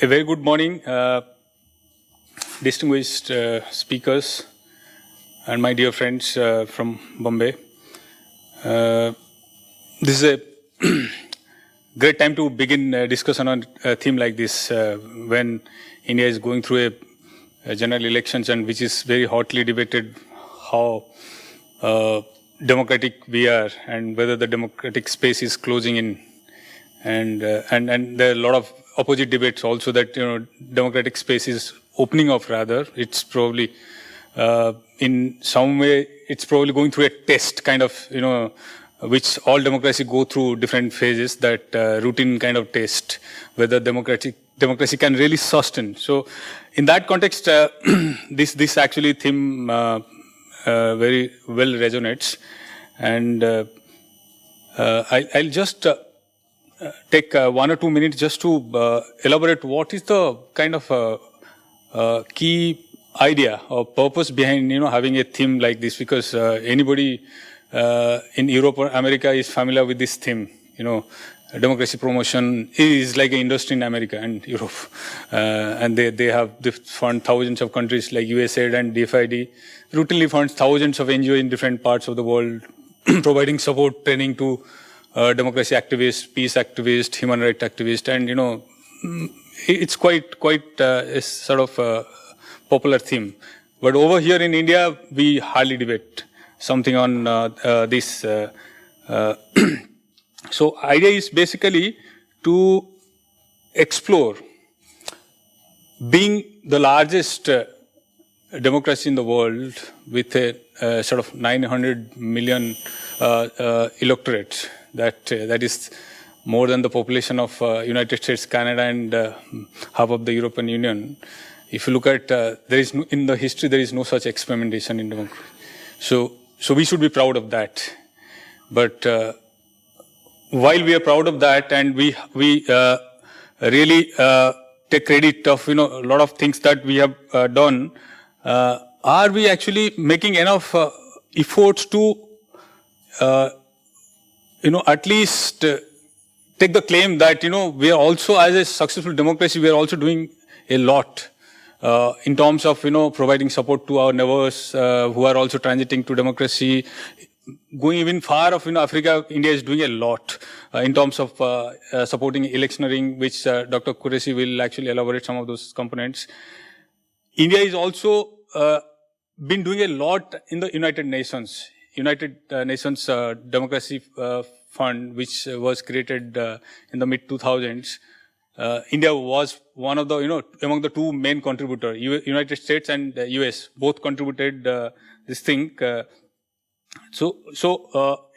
A very good morning, distinguished speakers and my dear friends from Mumbai. This is a great time to begin a discussion on a theme like this when India is going through a general elections and which is very hotly debated how democratic we are and whether the democratic space is closing in. And there are a lot of opposite debates also that democratic space is opening up. Rather, it's probably in some way it's probably going through a test kind of which all democracy go through different phases. That routine kind of test whether democracy can really sustain. So, in that context, this actually theme very well resonates, and I'll just take 1 or 2 minutes just to elaborate what is the kind of key idea or purpose behind having a theme like this, because anybody in Europe or America is familiar with this theme. Democracy promotion is like an industry in America and Europe, and they have fund thousands of countries like USAID and DFID routinely funds thousands of NGOs in different parts of the world, providing support training to democracy activists, peace activists, human rights activists, and it's quite a sort of popular theme. But over here in India, we hardly debate something on this. So, idea is basically to explore being the largest democracy in the world with a sort of 900 million electorate. That is more than the population of United States, Canada, and half of the European Union. If you look at in the history there is no such experimentation in democracy. So we should be proud of that. But while we are proud of that, and we really take credit of a lot of things that we have done, are we actually making enough efforts to at least take the claim that, we are also, as a successful democracy, we are also doing a lot in terms of, providing support to our neighbors who are also transiting to democracy. Going even far of, Africa, India is doing a lot in terms of supporting electioneering, which Dr. Qureshi will actually elaborate some of those components. India is also been doing a lot in the United Nations Democracy Fund, which was created in the mid-2000s. India was one of the, among the two main contributors. United States and US both contributed this thing. So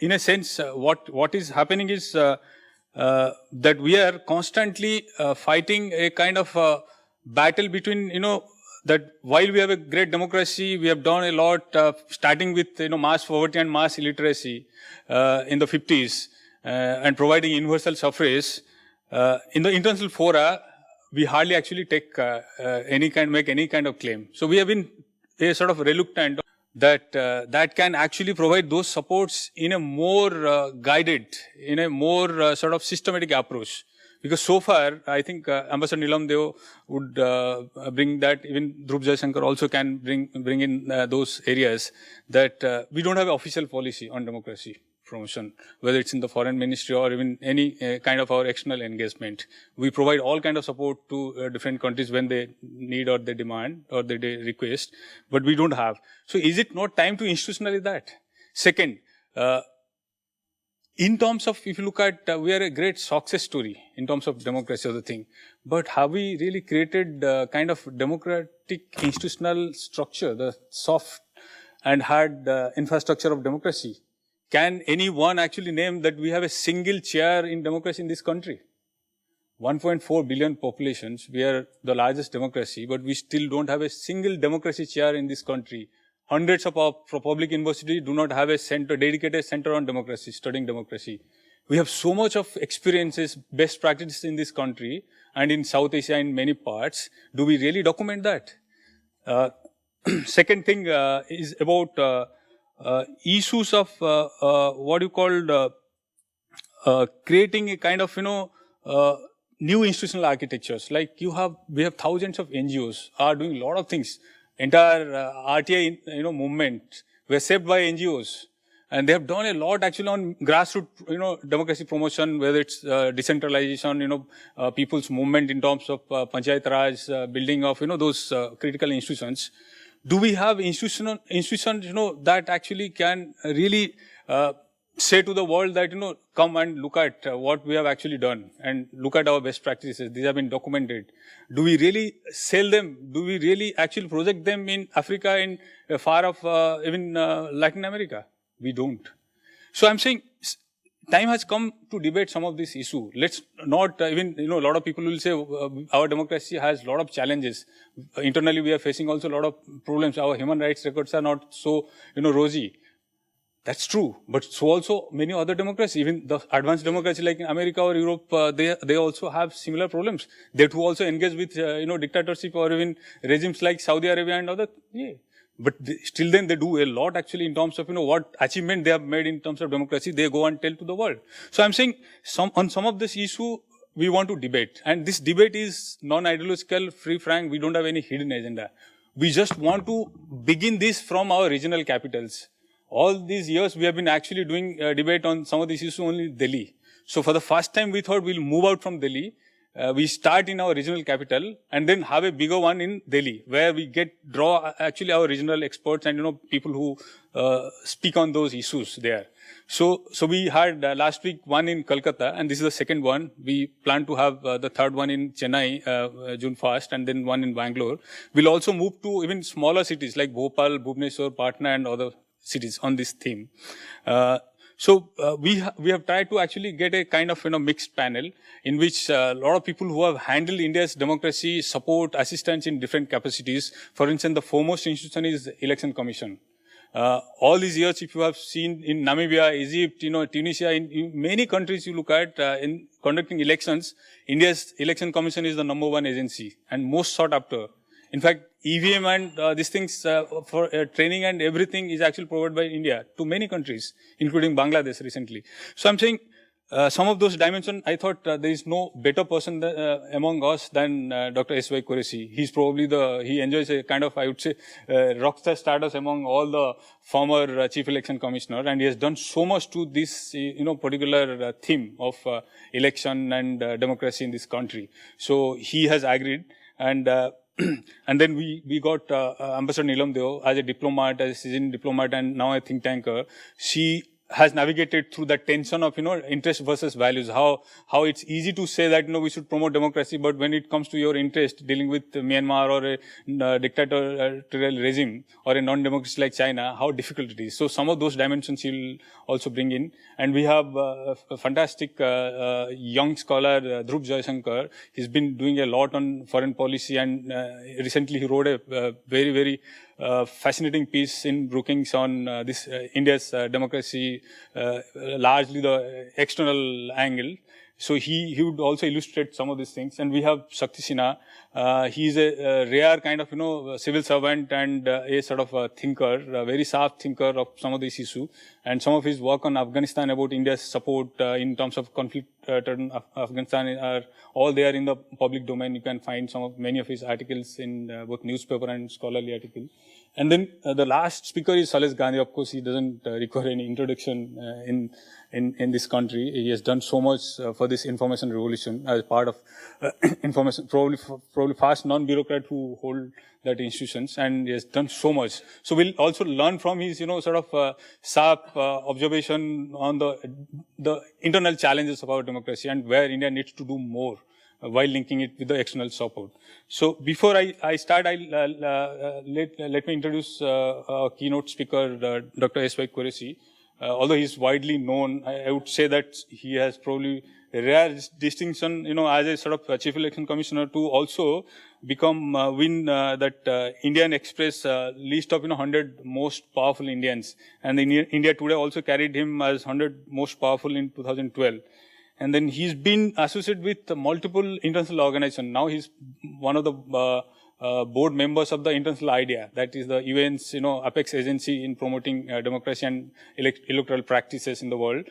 in a sense, what is happening is that we are constantly fighting a kind of battle between, that while we have a great democracy, we have done a lot, starting with mass poverty and mass illiteracy in the 50s, and providing universal suffrage. In the international fora, we hardly actually take make any kind of claim. So we have been a sort of reluctant that can actually provide those supports in a more guided, in a more sort of systematic approach. Because so far, I think Ambassador Nilam Deo would bring that, even Dhruv Jaishankar also can bring in those areas, that we don't have an official policy on democracy promotion, whether it's in the foreign ministry or even any kind of our external engagement. We provide all kind of support to different countries when they need or they demand or they request, but we don't have. So is it not time to institutionalize that? Second, in terms of, if you look at, we are a great success story in terms of democracy or the thing, but have we really created kind of democratic institutional structure, the soft and hard infrastructure of democracy? Can anyone actually name that we have a single chair in democracy in this country? 1.4 billion populations, we are the largest democracy, but we still don't have a single democracy chair in this country. Hundreds of our public universities do not have a dedicated center on democracy, studying democracy. We have so much of experiences, best practices in this country and in South Asia in many parts. Do we really document that? Second thing is about issues of what you called creating a kind of new institutional architectures. Like we have thousands of NGOs are doing a lot of things. Entire RTI, movement were shaped by NGOs. And they have done a lot actually on grassroots, democracy promotion, whether it's decentralization, people's movement in terms of Panchayat Raj, building of, those critical institutions. Do we have institutions, that actually can really say to the world that, come and look at what we have actually done and look at our best practices. These have been documented. Do we really sell them? Do we really actually project them in Africa, in far off, even Latin America? We don't. So I'm saying time has come to debate some of this issue. Let's not even, a lot of people will say our democracy has a lot of challenges. Internally, we are facing also a lot of problems. Our human rights records are not so, rosy. That's true. But so also many other democracies, even the advanced democracy like in America or Europe, they also have similar problems. They too also engage with, dictatorship or even regimes like Saudi Arabia and other. Yeah. But still then they do a lot actually in terms of, what achievement they have made in terms of democracy, they go and tell to the world. So I'm saying on some of this issue, we want to debate. And this debate is non-ideological, free, frank. We don't have any hidden agenda. We just want to begin this from our regional capitals. All these years, we have been actually doing debate on some of these issues only in Delhi. So for the first time, we thought we'll move out from Delhi. We start in our regional capital and then have a bigger one in Delhi, where we draw actually our regional experts and, people who speak on those issues there. So we had last week one in Kolkata, and this is the second one. We plan to have the third one in Chennai, June 1st, and then one in Bangalore. We'll also move to even smaller cities like Bhopal, Bhubaneswar, Patna, and other cities on this theme. So we have tried to actually get a kind of mixed panel in which a lot of people who have handled India's democracy support assistance in different capacities. For instance, the foremost institution is the Election Commission. All these years, if you have seen in Namibia, Egypt, Tunisia, in many countries you look at in conducting elections, India's Election Commission is the #1 agency and most sought after. In fact, EVM and these things for training and everything is actually provided by India to many countries, including Bangladesh recently. So I'm saying some of those dimensions, I thought there is no better person among us than Dr. S.Y. Qureshi. He's probably he enjoys a kind of, I would say, rockstar status among all the former Chief Election Commissioner, and he has done so much to this, particular theme of election and democracy in this country. So he has agreed, and and then we got Ambassador Neelam Deo as a diplomat, as a seasoned diplomat, and now a think tanker. She has navigated through the tension of, interest versus values, how it's easy to say that, we should promote democracy, but when it comes to your interest dealing with Myanmar or a dictatorial regime or a non-democracy like China, how difficult it is. So some of those dimensions he'll also bring in. And we have a fantastic young scholar, Dhruv Jaishankar. He's been doing a lot on foreign policy, and recently he wrote a very, very fascinating piece in Brookings on this India's democracy, largely the external angle. So he would also illustrate some of these things. And we have Shakti Sinha. He's a rare kind of, civil servant and a sort of a thinker, a very sharp thinker of some of these issues. And some of his work on Afghanistan about India's support in terms of conflict in Afghanistan are all there in the public domain. You can find many of his articles in both newspaper and scholarly articles. And then the last speaker is Salesh Gandhi. Of course, he doesn't require any introduction in this country. He has done so much for this information revolution as part of information, probably fast non-bureaucrat who hold that institutions, and he has done so much. So we'll also learn from his, sort of sharp observation on the internal challenges of our democracy and where India needs to do more, while linking it with the external support. So before I start, let me introduce our keynote speaker, Dr. S.Y. Qureshi. Although he is widely known, I would say that he has probably a rare distinction, as a sort of Chief Election Commissioner to also win that Indian Express list of 100 most powerful Indians. And India Today also carried him as 100 most powerful in 2012. And then he's been associated with multiple international organizations. Now he's one of the board members of the International IDEA, that is the UN's apex agency in promoting democracy and electoral practices in the world.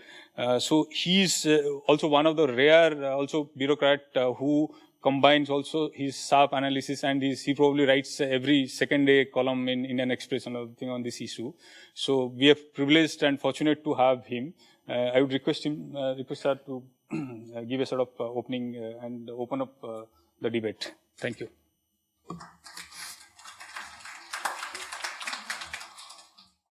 So he is also one of the rare also bureaucrat who combines also his sharp analysis and he probably writes every second day column in Indian Express on this issue. So we are privileged and fortunate to have him. I would request her to give a sort of opening and open up the debate. Thank you.